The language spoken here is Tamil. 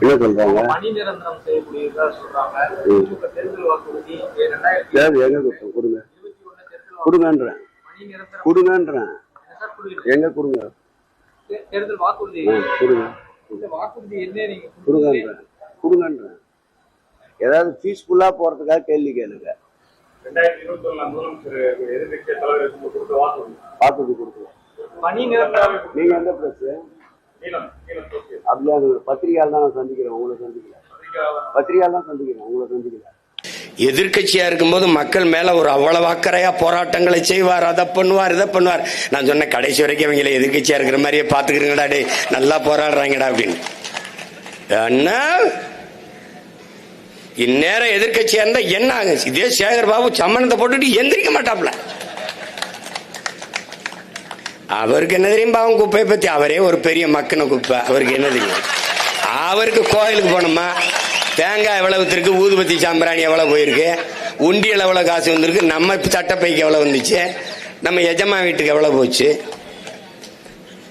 என்ன சொல்றாங்க? பணி நிரந்தரம் செய்யக்கூடியதா சொல்றாங்க. தேர்தல் வாக்குறுதி கொடுங்க கொடுங்கன்றேன் கொடுங்கன்றேன் எங்க கொடுங்க தேர்தல் வாக்குறுதி கொடுங்க வாக்குறுதி என்ன நீங்க கொடுங்கன்றேன். ஏதாவது பீஸ்ஃபுல்லா போறதுக்காக கேள்வி கேளுங்க. 2021 முதலமைச்சர் எதிர்க்கட்சி தலைவர் கொடுத்த வாக்குறுதி கொடுக்குறோம். பணி நிரந்தரம் நீங்க எந்த பிரஸ் அப்படியா? பத்திரிகையால் தான் நான் சந்திக்கிறேன், உங்களை சந்திக்கல. பத்திரிகையால் தான் சந்திக்கிறேன், உங்களை சந்திக்கல. எதிர்கட்சியா இருக்கும்போது மக்கள் மேல ஒரு அவ்வளவு அக்கறையா போராட்டங்களை செய்வார், அதை பண்ணுவார், இதை பண்ணுவார். நான் சொன்ன கடைசி வரைக்கும் அவங்கள எதிர்கட்சியா இருக்கிற மாதிரியே பாத்துக்கிறீங்கடா, டே நல்லா போராடுறாங்கடா அப்படின்னு. இந்நேரம் எதிர்கட்சியா இருந்தா என்ன ஆகும்? இதே சேகர் பாபு சம்மனத்தை போட்டுட்டு எந்திரிக்க மாட்டாப்ல. அவருக்கு என்ன தெரியும் பாவம்? குப்பையை பத்தி அவரே ஒரு பெரிய மக்கின குப்பை. அவருக்கு என்ன தெரியும்? அவருக்கு கோயிலுக்கு போனோமா, தேங்காய் எவ்வளவு வித்திருக்கு, ஊதுபத்தி சாம்பிராணி எவ்வளவு போயிருக்கு, உண்டியல் எவ்வளவு காசு வந்திருக்கு, நம்ம சட்டப்பைக்கு எவ்வளவு வந்துச்சு, நம்ம எஜமா வீட்டுக்கு எவ்வளவு போச்சு.